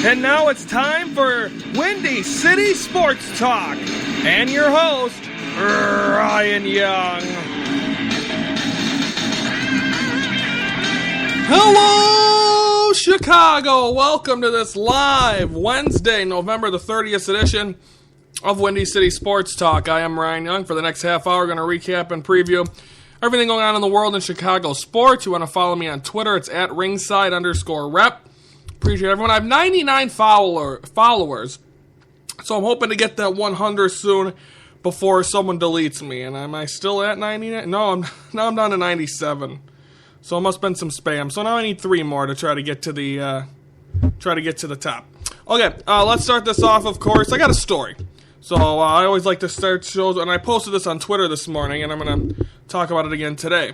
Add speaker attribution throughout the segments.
Speaker 1: And now it's time for Windy City Sports Talk. And your host, Ryan Young. Hello, Chicago. Welcome to this live Wednesday, November the 30th edition of Windy City Sports Talk. I am Ryan Young. For the next half hour, we're going to recap and preview everything going on in the world in Chicago sports. You want to follow me on Twitter, it's at ringside_rep. Appreciate everyone. I have 99 followers, so I'm hoping to get that 100 soon before someone deletes me. And am I still at 99? No, I'm down to 97. So it must have been some spam. So now I need 3 more to try to get to the top. Okay, let's start this off. Of course, I got a story. So I always like to start shows, and I posted this on Twitter this morning, and I'm going to talk about it again today.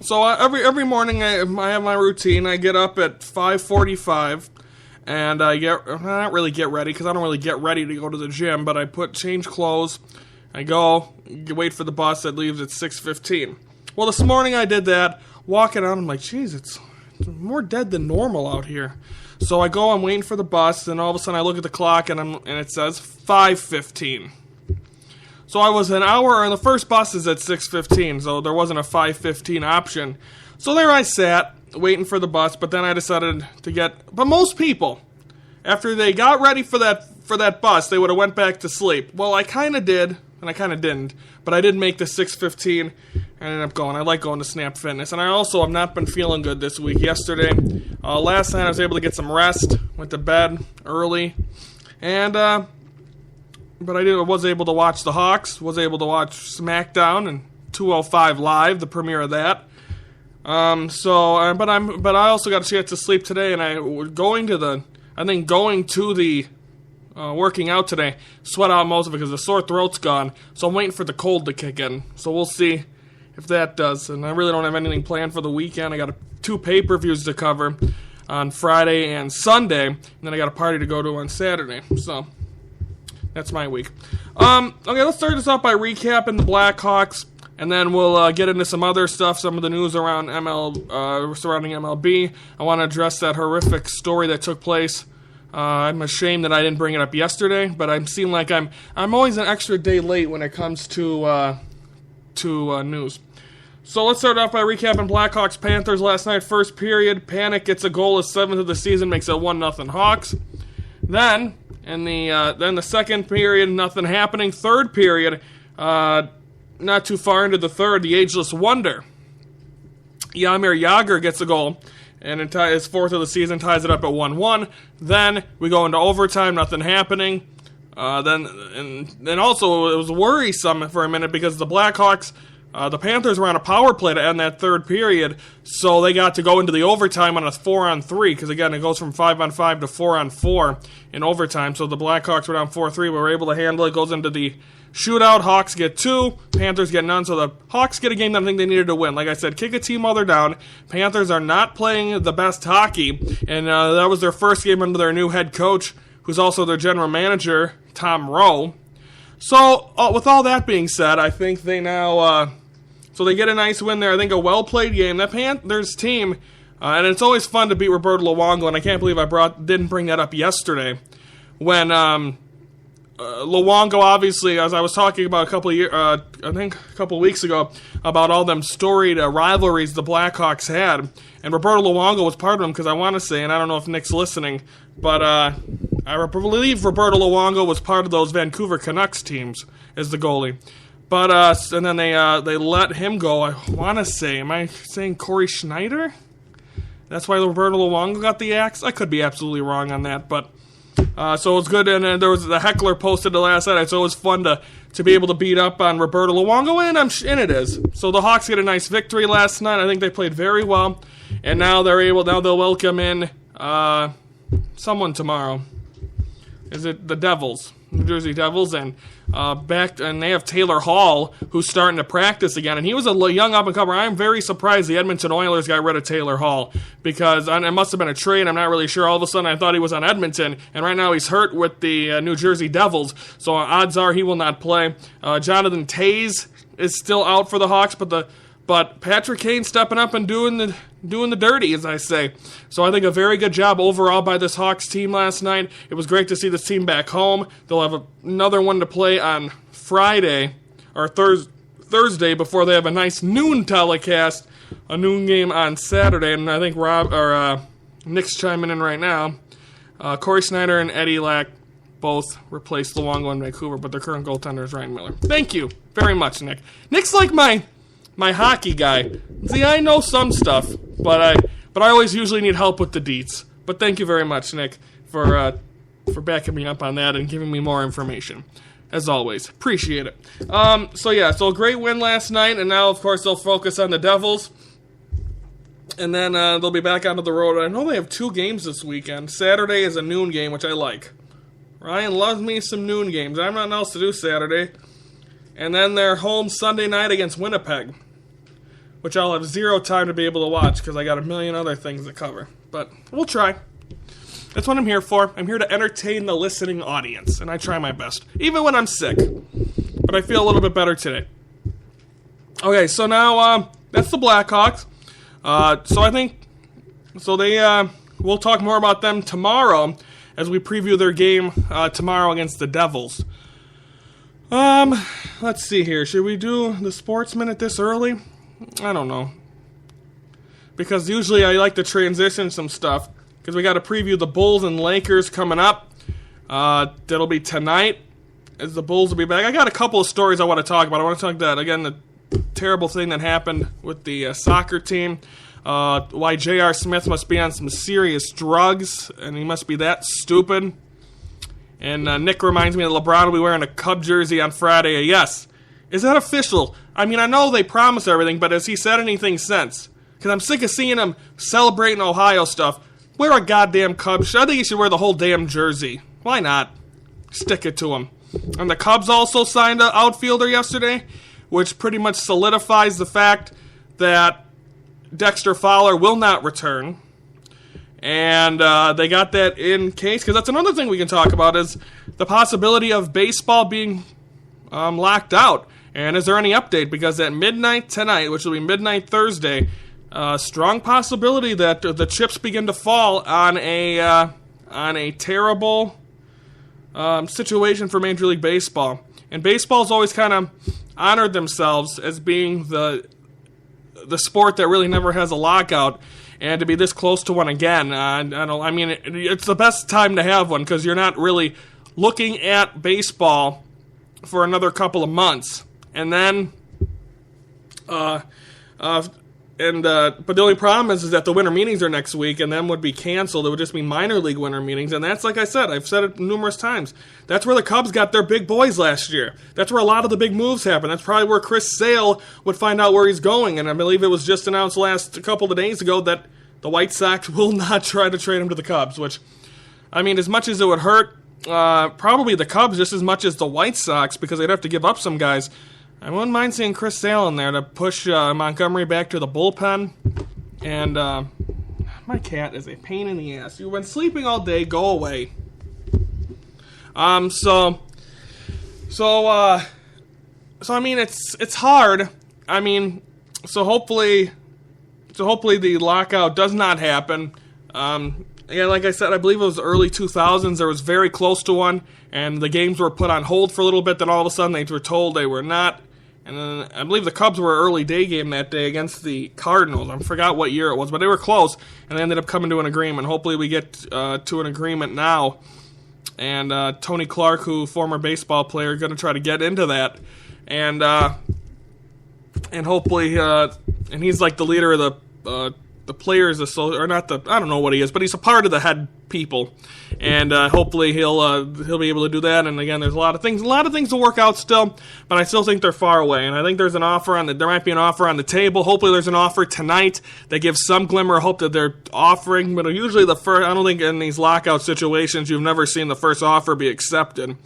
Speaker 1: So every morning I have my routine. I get up at 5:45, and I not really get ready, because I don't really get ready to go to the gym, but I change clothes, I go, wait for the bus that leaves at 6:15. Well, this morning I did that, walking out, I'm like, geez, it's more dead than normal out here. So I go, I'm waiting for the bus, and all of a sudden I look at the clock, and it says 5:15. So I was an hour, and the first bus is at 6:15, so there wasn't a 5:15 option. So there I sat, waiting for the bus, but then I decided but most people, after they got ready for that bus, they would have went back to sleep. Well, I kind of did, and I kind of didn't, but I did make the 6:15, and I ended up going. I like going to Snap Fitness, and I also have not been feeling good this week. Yesterday, last night I was able to get some rest, went to bed early, and but I was able to watch the Hawks, was able to watch SmackDown and 205 Live, the premiere of that. But I also got a chance to sleep today, and going to the working out today, sweat out most of it because the sore throat's gone. So I'm waiting for the cold to kick in. So we'll see if that does. And I really don't have anything planned for the weekend. I got 2 pay-per-views to cover on Friday and Sunday, and then I got a party to go to on Saturday. So that's my week. Okay, let's start this off by recapping the Blackhawks, and then we'll get into some other stuff, some of the news around surrounding MLB. I want to address that horrific story that took place. I'm ashamed that I didn't bring it up yesterday, but I'm seem like I'm always an extra day late when it comes to news. So let's start off by recapping Blackhawks Panthers last night. First period, Panic gets a goal, his 7th of the season, makes it 1-0 Hawks. Then the second period, nothing happening. Third period, not too far into the third, the ageless wonder, Jaromir Jagr gets a goal, and his 4th of the season, ties it up at 1-1. Then we go into overtime, nothing happening. Then also it was worrisome for a minute because the Blackhawks, the Panthers were on a power play to end that third period, so they got to go into the overtime on a 4-on-3, because again, it goes from 5-on-5 to 4-on-4 in overtime, so the Blackhawks were down 4-3, we were able to handle it, goes into the shootout, Hawks get 2, Panthers get none, so the Hawks get a game that I think they needed to win. Like I said, kick a team while they're down. Panthers are not playing the best hockey, and that was their first game under their new head coach, who's also their general manager, Tom Rowe. So, with all that being said, I think they now so they get a nice win there. I think a well-played game. That Panthers team, and it's always fun to beat Roberto Luongo, and I can't believe I didn't bring that up yesterday. When Luongo, obviously, as I was talking about a couple weeks ago, about all them storied rivalries the Blackhawks had, and Roberto Luongo was part of them, because I want to say, and I don't know if Nick's listening, but I believe Roberto Luongo was part of those Vancouver Canucks teams as the goalie. But and then they let him go. I want to say, am I saying Corey Schneider? That's why Roberto Luongo got the axe? I could be absolutely wrong on that, but so it was good. And then there was the heckler posted the last night, so it was fun to be able to beat up on Roberto Luongo, and it is. So the Hawks get a nice victory last night. I think they played very well, and now they'll welcome in someone tomorrow. Is it the Devils? New Jersey Devils, and they have Taylor Hall, who's starting to practice again, and he was a young up-and-comer. I'm very surprised the Edmonton Oilers got rid of Taylor Hall, because it must have been a trade, I'm not really sure. All of a sudden, I thought he was on Edmonton, and right now he's hurt with the New Jersey Devils, so odds are he will not play. Jonathan Toews is still out for the Hawks, but But Patrick Kane stepping up and doing the dirty, as I say. So I think a very good job overall by this Hawks team last night. It was great to see this team back home. They'll have another one to play on Friday or Thursday before they have a nice noon telecast, a noon game on Saturday. And I think Nick's chiming in right now. Corey Snyder and Eddie Lack both replaced Luongo in Vancouver, but their current goaltender is Ryan Miller. Thank you very much, Nick. Nick's like my hockey guy. See, I know some stuff, but I always usually need help with the deets. But thank you very much, Nick, for backing me up on that and giving me more information. As always, appreciate it. So a great win last night, and now of course they'll focus on the Devils, and then they'll be back onto the road. I know they have 2 games this weekend. Saturday is a noon game, which I like. Ryan loves me some noon games. I have nothing else to do Saturday. And then they're home Sunday night against Winnipeg, which I'll have 0 time to be able to watch because I got a million other things to cover. But we'll try. That's what I'm here for. I'm here to entertain the listening audience, and I try my best, even when I'm sick. But I feel a little bit better today. Okay, so now that's the Blackhawks. We'll talk more about them tomorrow as we preview their game tomorrow against the Devils. Let's see here. Should we do the Sports Minute this early? I don't know. Because usually I like to transition some stuff. Because we got to preview the Bulls and Lakers coming up. That'll be tonight. As the Bulls will be back. I got a couple of stories I want to talk about. I want to talk about, again, the terrible thing that happened with the soccer team. Why J.R. Smith must be on some serious drugs. And he must be that stupid. And Nick reminds me that LeBron will be wearing a Cub jersey on Friday. Yes. Is that official? I mean, I know they promise everything, but has he said anything since? Because I'm sick of seeing him celebrating Ohio stuff. Wear a goddamn Cubs shirt. I think he should wear the whole damn jersey. Why not? Stick it to him. And the Cubs also signed an outfielder yesterday, which pretty much solidifies the fact that Dexter Fowler will not return. And they got that in case, because that's another thing we can talk about, is the possibility of baseball being locked out. And is there any update? Because at midnight tonight, which will be midnight Thursday, strong possibility that the chips begin to fall on a terrible situation for Major League Baseball. And baseball's always kind of honored themselves as being the sport that really never has a lockout. And to be this close to one again, it's the best time to have one because you're not really looking at baseball for another couple of months. And then, but the only problem is that the winter meetings are next week, and then would be canceled. It would just be minor league winter meetings, and that's, like I said, I've said it numerous times. That's where the Cubs got their big boys last year. That's where a lot of the big moves happen. That's probably where Chris Sale would find out where he's going, and I believe it was just announced a couple of days ago that the White Sox will not try to trade him to the Cubs, which, I mean, as much as it would hurt, probably the Cubs just as much as the White Sox, because they'd have to give up some guys. I wouldn't mind seeing Chris Sale in there to push Montgomery back to the bullpen. And my cat is a pain in the ass. You've been sleeping all day. Go away. So I mean, it's hard. I mean, so hopefully the lockout does not happen. Yeah, like I said, I believe it was early 2000s. There was very close to one, and the games were put on hold for a little bit. Then all of a sudden, they were told they were not. And then I believe the Cubs were an early day game that day against the Cardinals. I forgot what year it was, but they were close, and they ended up coming to an agreement. Hopefully we get to an agreement now. And Tony Clark, who former baseball player, going to try to get into that. And hopefully, and he's like the leader of the players, or not the, I don't know what he is, but he's a part of the head people. And hopefully he'll be able to do that. And again, there's a lot of things to work out still, but I still think they're far away. And I think there's an offer there might be an offer on the table. Hopefully there's an offer tonight that gives some glimmer of hope that they're offering. But usually I don't think in these lockout situations you've never seen the first offer be accepted.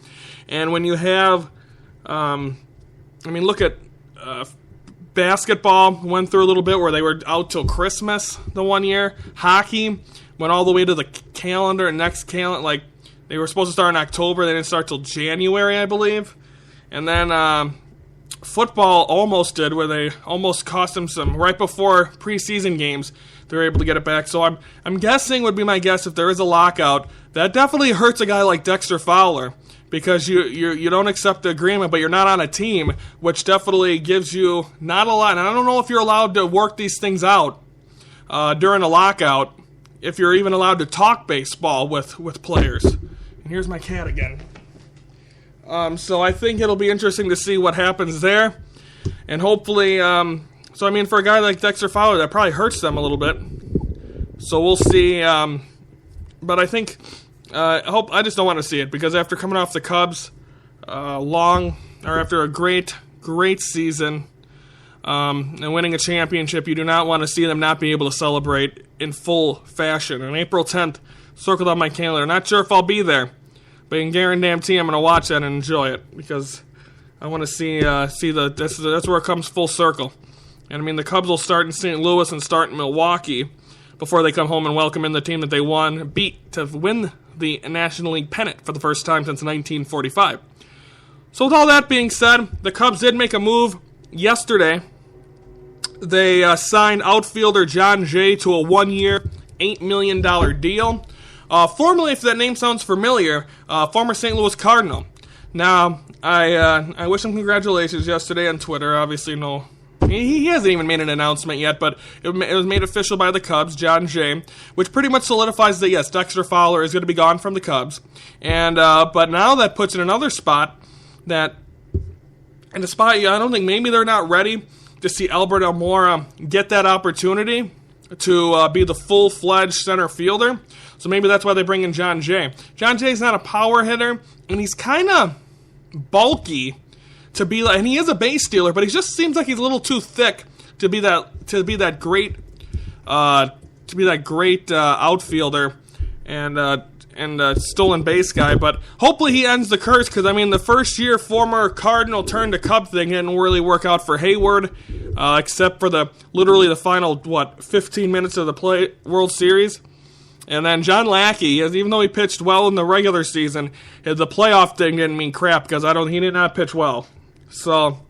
Speaker 1: And when you have, look at basketball went through a little bit where they were out till Christmas the one year. Hockey went all the way to the next calendar. Like, they were supposed to start in October. They didn't start till January, I believe. And then football almost did, where they almost cost them some right before preseason games. They were able to get it back. So I'm guessing, would be my guess, if there is a lockout, that definitely hurts a guy like Dexter Fowler, because you don't accept the agreement, but you're not on a team, which definitely gives you not a lot. And I don't know if you're allowed to work these things out during a lockout, if you're even allowed to talk baseball with players. And here's my cat again. So I think it'll be interesting to see what happens there. And hopefully, so I mean, for a guy like Dexter Fowler, that probably hurts them a little bit. So we'll see. But I think, I just don't want to see it, because after coming off the Cubs, after a great season, and winning a championship, you do not want to see them not be able to celebrate in full fashion. On April 10th, circled on my calendar. Not sure if I'll be there, but in guarantee I'm going to watch that and enjoy it, because I want to see that's where it comes full circle. And I mean, the Cubs will start in St. Louis and start in Milwaukee before they come home and welcome in the team that they beat to win the National League pennant for the first time since 1945. So with all that being said, the Cubs did make a move yesterday. They signed outfielder Jon Jay to a 1-year, $8 million deal. Formerly, if that name sounds familiar, former St. Louis Cardinal. Now, I wish him congratulations yesterday on Twitter. Obviously, no, he hasn't even made an announcement yet, but it was made official by the Cubs, Jon Jay, which pretty much solidifies that, yes, Dexter Fowler is going to be gone from the Cubs. And but now that puts in another spot I don't think maybe they're not ready to see Albert Almora get that opportunity to be the full-fledged center fielder. So maybe that's why they bring in Jon Jay. Jon Jay's not a power hitter, and he's kind of bulky to be like, and he is a base stealer, but he just seems like he's a little too thick to be that great outfielder and stolen base guy. But hopefully he ends the curse, because I mean, the first year former Cardinal turned to Cub thing didn't really work out for Hayward, except for literally the final 15 minutes of the World Series. And then John Lackey, even though he pitched well in the regular season, the playoff thing didn't mean crap, because he did not pitch well. So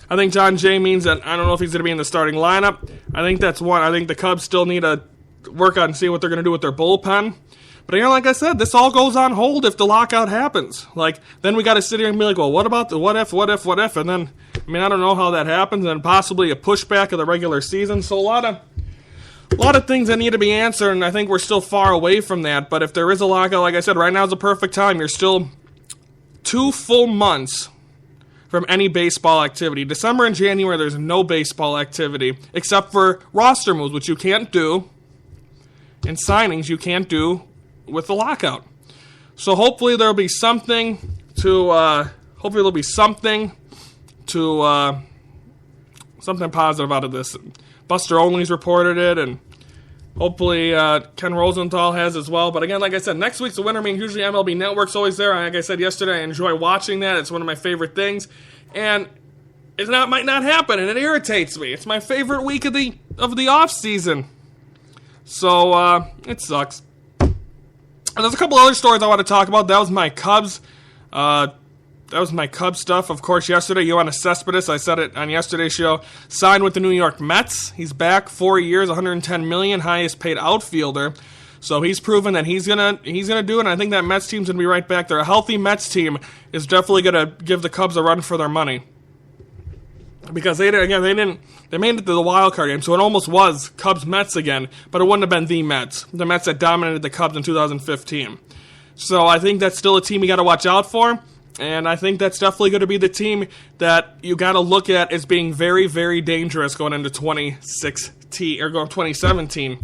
Speaker 1: I think Jon Jay means that I don't know if he's going to be in the starting lineup. I think that's one. I think the Cubs still need to work on see what they're going to do with their bullpen. But again, like I said, this all goes on hold if the lockout happens. Then we got to sit here and be like, well, what about the what if? And then, I don't know how that happens, and possibly a pushback of the regular season. So a lot of things that need to be answered, and I think we're still far away from that. But if there is a lockout, like I said, right now is the perfect time. You're still 2 full months from any baseball activity. December and January, there's no baseball activity, except for roster moves, which you can't do, and signings you can't do with the lockout. So hopefully there'll be something something positive out of this. Buster Olney's reported it, and hopefully Ken Rosenthal has as well. But again, like I said, next week's the winter meeting. Usually MLB Network's always there. Like I said yesterday, I enjoy watching that. It's one of my favorite things. And it might not happen, and it irritates me. It's my favorite week of the off season. So it sucks. And there's a couple other stories I want to talk about. That was my Cubs. That was my Cubs stuff. Of course, yesterday, Yoenis Cespedes, I said it on yesterday's show, signed with the New York Mets. He's back 4 years, $110 million, highest paid outfielder. So he's proven that he's gonna do it. And I think that Mets team's gonna be right back there. A healthy Mets team is definitely gonna give the Cubs a run for their money, because they made it to the wild card game, so it almost was Cubs-Mets again, but it wouldn't have been the Mets that dominated the Cubs in 2015. So I think that's still a team you got to watch out for, and I think that's definitely going to be the team that you got to look at as being very, very dangerous going into 2017.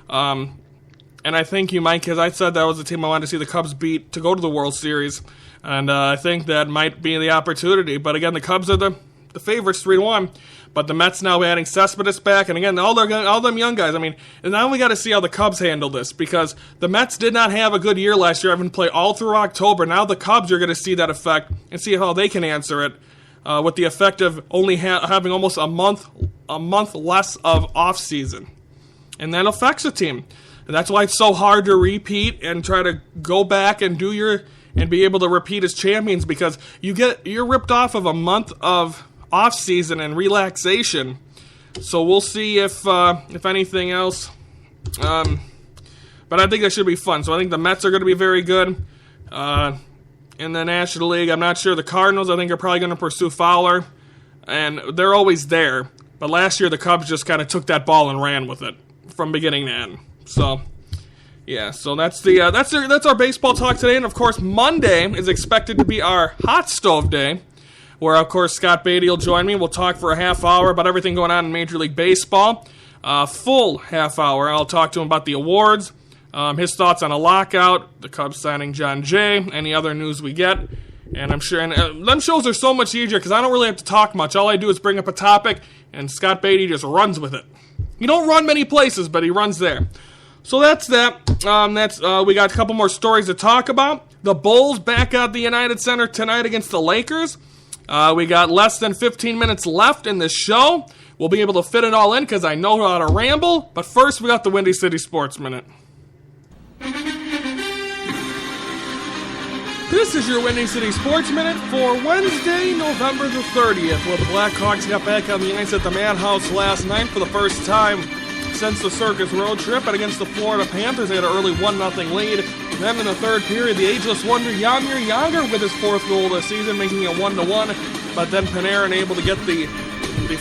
Speaker 1: And I think you might, because I said that was the team I wanted to see the Cubs beat to go to the World Series, and I think that might be the opportunity. But again, the Cubs are the favorites 3-1, but the Mets now adding Cespedes back, and again, all them young guys. And now we got to see how the Cubs handle this, because the Mets did not have a good year last year, having played all through October. Now the Cubs are going to see that effect and see how they can answer it, with the effect of only having almost a month less of off season, and that affects the team. And that's why it's so hard to repeat and try to go back and be able to repeat as champions, because you're ripped off of a month of off season and relaxation. So we'll see if anything else. But I think that should be fun. So I think the Mets are going to be very good in the National League. I'm not sure. The Cardinals, I think, are probably going to pursue Fowler, and they're always there. But last year, the Cubs just kind of took that ball and ran with it from beginning to end. So, yeah. So that's our baseball talk today. And of course, Monday is expected to be our hot stove day, where of course Scott Beatty will join me. We'll talk for a half hour about everything going on in Major League Baseball. Full half hour. I'll talk to him about the awards, his thoughts on a lockout, the Cubs signing John Jay, any other news we get. And I'm sure, and them shows are so much easier because I don't really have to talk much. All I do is bring up a topic, and Scott Beatty just runs with it. He don't run many places, but he runs there. So that's that. We got a couple more stories to talk about. The Bulls back at the United Center tonight against the Lakers. We got less than 15 minutes left in this show. We'll be able to fit it all in because I know how to ramble. But first, we got the Windy City Sports Minute. This is your Windy City Sports Minute for Wednesday, November the 30th, where the Blackhawks got back on the ice at the Madhouse last night for the first time since the Circus Road trip, and against the Florida Panthers, they had an early 1-0 lead. Then in the third period, the ageless wonder Jaromir Jagr with his fourth goal of the season, making it 1-1. But then Panarin able to get the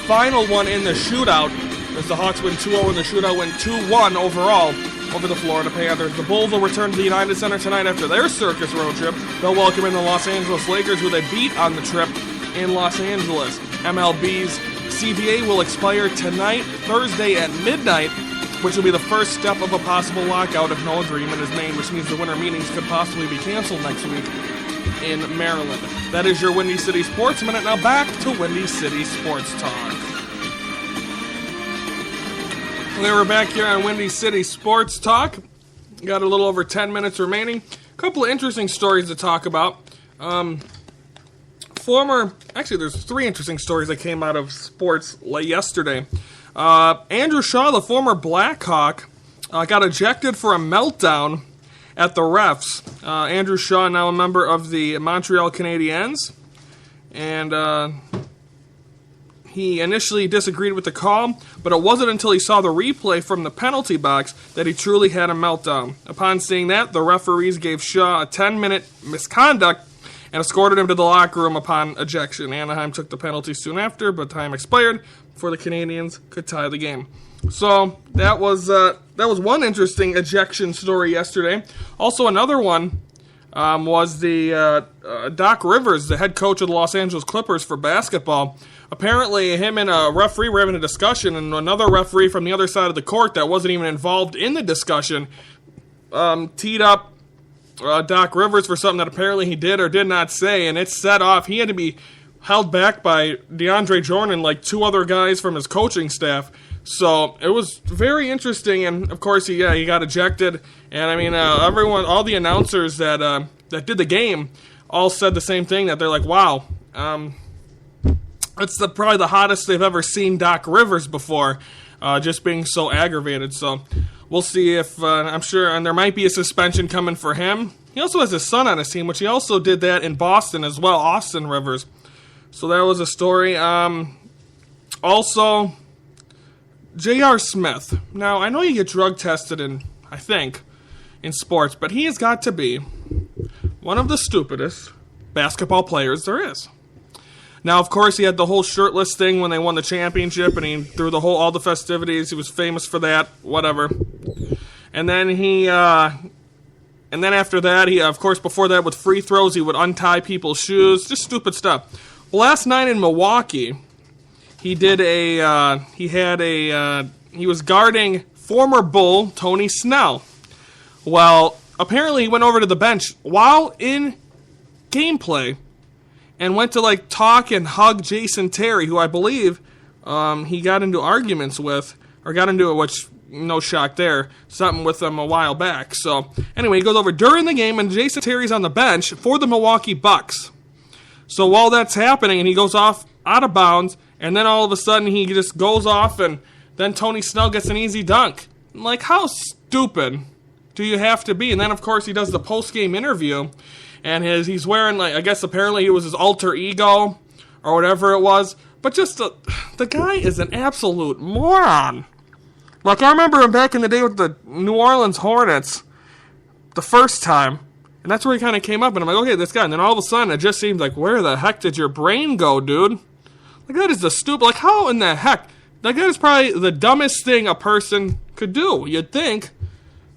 Speaker 1: final one in the shootout, as the Hawks win 2-0 and the shootout went 2-1 overall over the Florida Panthers. The Bulls will return to the United Center tonight after their Circus Road trip. They'll welcome in the Los Angeles Lakers, who they beat on the trip in Los Angeles. MLB's CBA will expire tonight, Thursday at midnight, which will be the first step of a possible lockout if no agreement is made, which means the winter meetings could possibly be canceled next week in Maryland. That is your Windy City Sports Minute. Now back to Windy City Sports Talk. We're back here on Windy City Sports Talk. Got a little over 10 minutes remaining. A couple of interesting stories to talk about. There's three interesting stories that came out of sports yesterday. Andrew Shaw, the former Blackhawk, got ejected for a meltdown at the refs. Andrew Shaw, now a member of the Montreal Canadiens, and he initially disagreed with the call, but it wasn't until he saw the replay from the penalty box that he truly had a meltdown. Upon seeing that, the referees gave Shaw a 10-minute misconduct and escorted him to the locker room upon ejection. Anaheim took the penalty soon after, but time expired before the Canadiens could tie the game. So that was one interesting ejection story yesterday. Also, another one was the Doc Rivers, the head coach of the Los Angeles Clippers for basketball. Apparently, him and a referee were having a discussion, and another referee from the other side of the court that wasn't even involved in the discussion teed up Doc Rivers for something that apparently he did or did not say, and it set off. He had to be held back by DeAndre Jordan and like two other guys from his coaching staff. So it was very interesting, and of course he got ejected. And I mean, all the announcers that did the game all said the same thing, that they're like, wow, it's probably the hottest they've ever seen Doc Rivers before, just being so aggravated. So we'll see if, I'm sure, and there might be a suspension coming for him. He also has his son on his team, which he also did that in Boston as well, Austin Rivers. So that was a story. Also, J.R. Smith. Now, I know you get drug tested in sports, but he has got to be one of the stupidest basketball players there is. Now, of course, he had the whole shirtless thing when they won the championship, and he threw all the festivities. He was famous for that, whatever. And then after that, he, of course, before that with free throws, he would untie people's shoes, just stupid stuff. Well, last night in Milwaukee, he was guarding former Bull Tony Snell. Well, apparently he went over to the bench while in gameplay and went to talk and hug Jason Terry, who I believe he got into arguments with, or got into it, which, no shock there, something with him a while back. So anyway, he goes over during the game, and Jason Terry's on the bench for the Milwaukee Bucks. So while that's happening, and he goes off out of bounds, and then all of a sudden he just goes off, and then Tony Snell gets an easy dunk. Like, how stupid do you have to be? And then, of course, he does the post-game interview, and he's wearing, I guess apparently it was his alter ego, or whatever it was, But just the guy is an absolute moron. Like, I remember him back in the day with the New Orleans Hornets the first time. And that's where he kind of came up. And I'm like, okay, this guy. And then all of a sudden, it just seems like, where the heck did your brain go, dude? Like, that is the stupid. Like, how in the heck? Like, that is probably the dumbest thing a person could do, you'd think.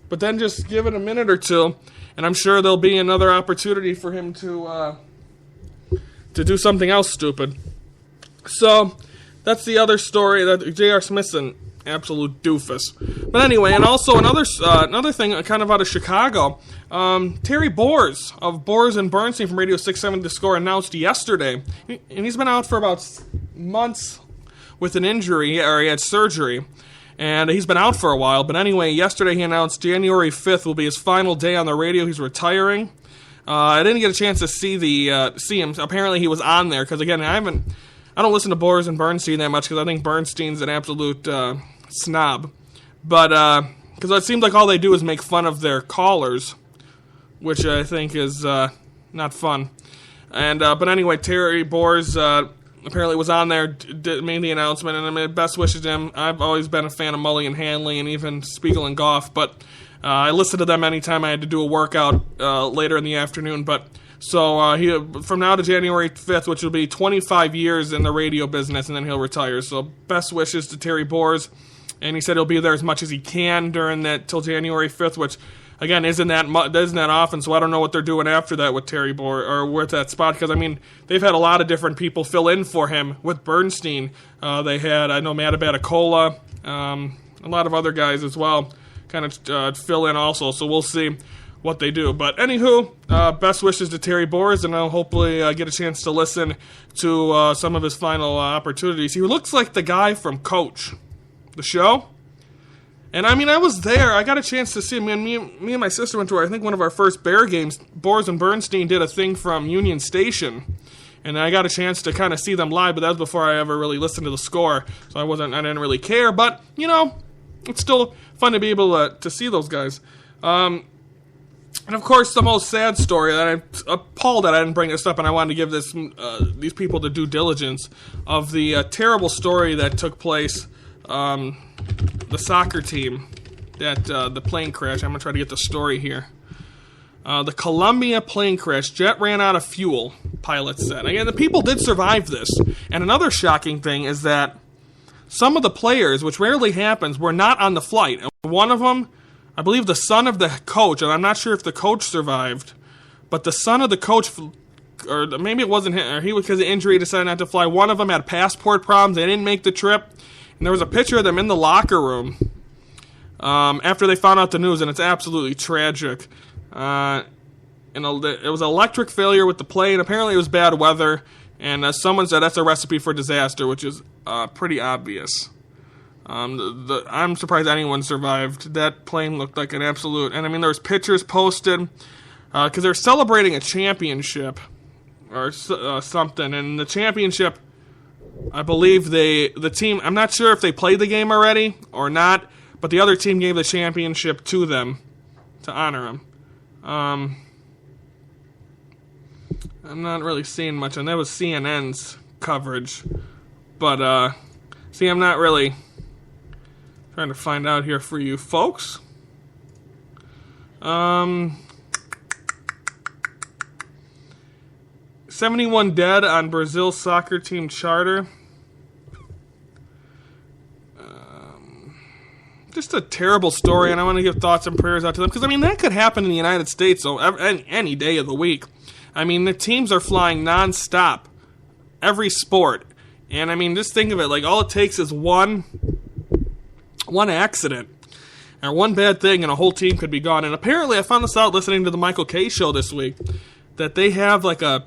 Speaker 1: But then just give it a minute or two, and I'm sure there'll be another opportunity for him to do something else stupid. So, that's the other story, that J.R. Smith's an absolute doofus. But anyway, and also another thing kind of out of Chicago, Terry Boers of Boers and Bernstein from Radio 670 The Score announced yesterday, and he's been out for about months with an injury, or he had surgery, and he's been out for a while. But anyway, yesterday he announced January 5th will be his final day on the radio. He's retiring. I didn't get a chance to see him. Apparently he was on there, because again, I don't listen to Boers and Bernstein that much, because I think Bernstein's an absolute snob. But because it seems like all they do is make fun of their callers, which I think is not fun. And but anyway, Terry Boers apparently was on there, made the announcement, and I mean, best wishes to him. I've always been a fan of Mully and Hanley and even Spiegel and Goff, but I listened to them anytime I had to do a workout later in the afternoon. But so he from now to January 5th, which will be 25 years in the radio business, and then he'll retire. So best wishes to Terry Boers, and he said he'll be there as much as he can during that till January 5th, which again isn't that often. So I don't know what they're doing after that with Terry Boers or with that spot, because I mean they've had a lot of different people fill in for him with Bernstein. They had, I know, Matt Abatacola, a lot of other guys as well, kind of fill in also. So we'll see what they do. But anywho, best wishes to Terry Boers, and I'll hopefully get a chance to listen to some of his final opportunities. He looks like the guy from Coach, the show. And I mean, I was there. I got a chance to see him. Me and my sister went to, I think, one of our first Bear games. Boers and Bernstein did a thing from Union Station, and I got a chance to kind of see them live. But that was before I ever really listened to the score, so I didn't really care. But you know, it's still fun to be able to see those guys. And of course, the most sad story that I'm appalled that I didn't bring this up, and I wanted to give these people the due diligence of the terrible story that took place. The soccer team, that the plane crash. I'm going to try to get the story here. The Columbia plane crash. Jet ran out of fuel, pilots said. Again, the people did survive this. And another shocking thing is that some of the players, which rarely happens, were not on the flight. And one of them, I believe the son of the coach, and I'm not sure if the coach survived, but the son of the coach, or maybe it wasn't him, or he, because of injury, decided not to fly. One of them had passport problems. They didn't make the trip. And there was a picture of them in the locker room after they found out the news, and it's absolutely tragic. It was electric failure with the plane. Apparently it was bad weather, and someone said that's a recipe for disaster, which is pretty obvious. I'm surprised anyone survived. That plane looked like an absolute... And I mean, there was pictures posted, because they're celebrating a championship or something, and the championship... I believe the team, I'm not sure if they played the game already or not, but the other team gave the championship to them to honor them. I'm not really seeing much, and that was CNN's coverage. But, see, I'm not really trying to find out here for you folks. 71 dead on Brazil soccer team charter. Just a terrible story, and I want to give thoughts and prayers out to them, because, I mean, that could happen in the United States any day of the week. I mean, the teams are flying nonstop, every sport, and, I mean, just think of it, like, all it takes is one accident, or one bad thing, and a whole team could be gone. And apparently, I found this out listening to the Michael Kay show this week, that they have, like, a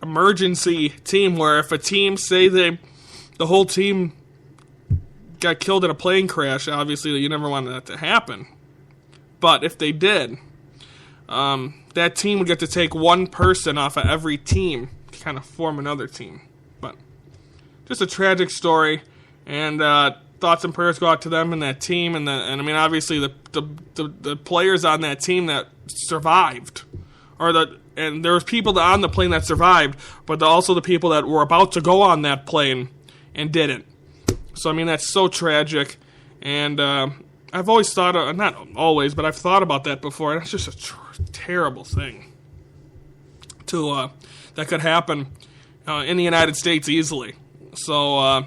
Speaker 1: emergency team where if a team, say the whole team got killed in a plane crash, obviously you never wanted that to happen, but if they did, that team would get to take one person off of every team to kind of form another team. But just a tragic story, and thoughts and prayers go out to them and that team, and I mean, obviously the players on that team that survived, and there was people on the plane that survived, but also the people that were about to go on that plane and didn't. So, I mean, that's so tragic. And I've always thought, not always, but I've thought about that before. And it's just a terrible thing that could happen in the United States easily. So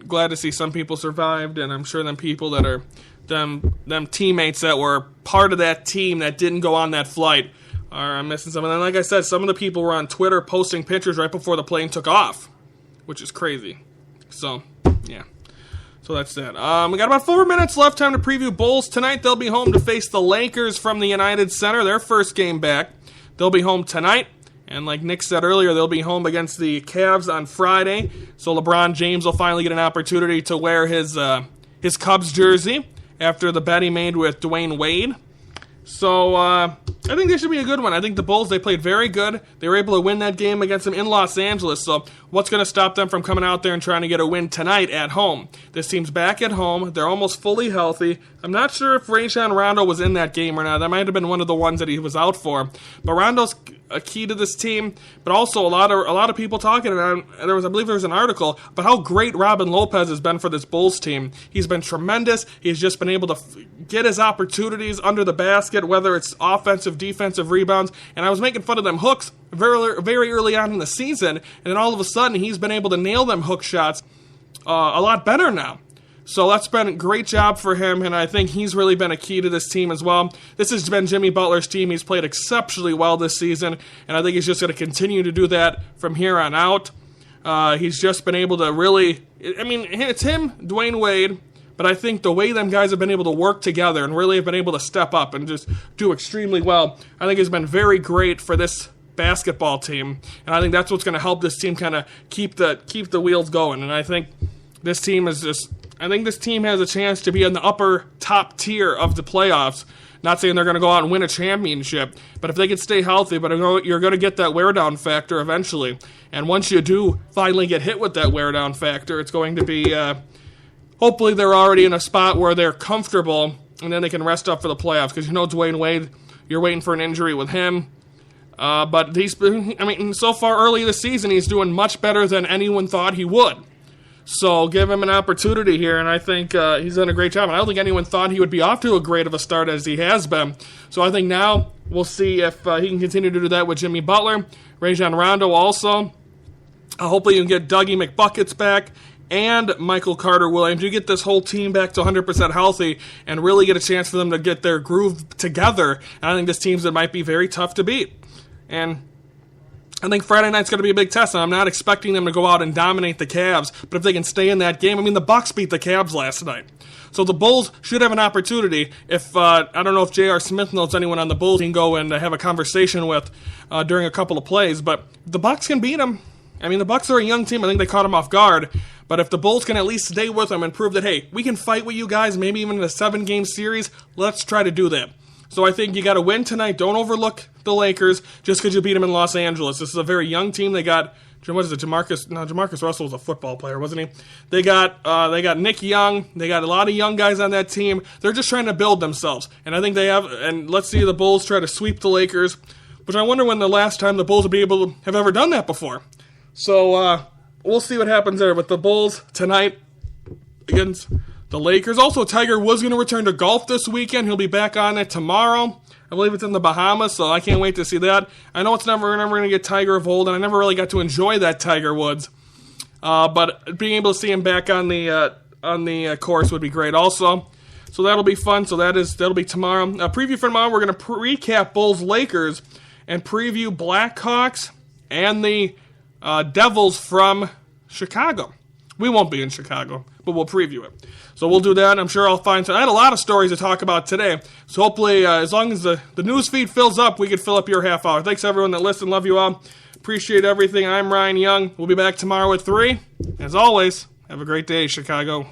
Speaker 1: glad to see some people survived, and I'm sure them people that are them teammates that were part of that team that didn't go on that flight are missing some. And then, like I said, some of the people were on Twitter posting pictures right before the plane took off, which is crazy. So, yeah. So that's that. We got about 4 minutes left. Time to preview Bulls tonight. They'll be home to face the Lakers from the United Center, their first game back. They'll be home tonight. And like Nick said earlier, they'll be home against the Cavs on Friday. So LeBron James will finally get an opportunity to wear his Cubs jersey after the bet he made with Dwayne Wade. So I think this should be a good one. I think the Bulls, they played very good. They were able to win that game against them in Los Angeles. So what's going to stop them from coming out there and trying to get a win tonight at home? This team's back at home. They're almost fully healthy. I'm not sure if Rajon Rondo was in that game or not. That might have been one of the ones that he was out for. But Rondo's a key to this team, but also a lot of people talking about. I believe there was an article about how great Robin Lopez has been for this Bulls team. He's been tremendous. He's just been able to get his opportunities under the basket, whether it's offensive, defensive rebounds. And I was making fun of them hooks very early on in the season, and then all of a sudden he's been able to nail them hook shots a lot better now. So that's been a great job for him, and I think he's really been a key to this team as well. This has been Jimmy Butler's team. He's played exceptionally well this season, and I think he's just going to continue to do that from here on out. He's just been able to really, I mean, it's him, Dwayne Wade, but I think the way them guys have been able to work together and really have been able to step up and just do extremely well, I think has been very great for this basketball team, and I think that's what's going to help this team kind of keep the wheels going. And I think this team has a chance to be in the upper top tier of the playoffs. Not saying they're going to go out and win a championship, but if they can stay healthy, but you're going to get that wear down factor eventually. And once you do finally get hit with that wear down factor, it's going to be hopefully they're already in a spot where they're comfortable, and then they can rest up for the playoffs. Because Dwayne Wade, you're waiting for an injury with him. But so far early this season, he's doing much better than anyone thought he would. So give him an opportunity here, and I think he's done a great job. And I don't think anyone thought he would be off to a great of a start as he has been. So I think now we'll see if he can continue to do that with Jimmy Butler, Rajon Rondo also. Hopefully you can get Dougie McBuckets back and Michael Carter-Williams. You get this whole team back to 100% healthy and really get a chance for them to get their groove together. And I think this team might be very tough to beat. And I think Friday night's going to be a big test, and I'm not expecting them to go out and dominate the Cavs, but if they can stay in that game, the Bucks beat the Cavs last night. So the Bulls should have an opportunity. If I don't know if J.R. Smith knows anyone on the Bulls he can go and have a conversation with during a couple of plays, but the Bucks can beat them. The Bucks are a young team. I think they caught them off guard, but if the Bulls can at least stay with them and prove that, hey, we can fight with you guys, maybe even in a 7-game series, let's try to do that. So I think you got to win tonight. Don't overlook the Lakers just because you beat them in Los Angeles. This is a very young team. They got, Jamarcus Russell was a football player, wasn't he? They got Nick Young. They got a lot of young guys on that team. They're just trying to build themselves. And I think they have, and let's see the Bulls try to sweep the Lakers, which I wonder when the last time the Bulls will be able to have ever done that before. So we'll see what happens there with the Bulls tonight against the Lakers. Also, Tiger was going to return to golf this weekend. He'll be back on it tomorrow. I believe it's in the Bahamas, so I can't wait to see that. I know we're never going to get Tiger of old, and I never really got to enjoy that Tiger Woods. But being able to see him back on the course would be great also. So that'll be fun. So that'll be tomorrow. Preview for tomorrow, we're going to recap Bulls-Lakers and preview Blackhawks and the Devils from Chicago. We won't be in Chicago, but we'll preview it. So we'll do that. I'm sure I'll find some. I had a lot of stories to talk about today. So hopefully, as long as the news feed fills up, we could fill up your half hour. Thanks, everyone that listened. Love you all. Appreciate everything. I'm Ryan Young. We'll be back tomorrow at 3. As always, have a great day, Chicago.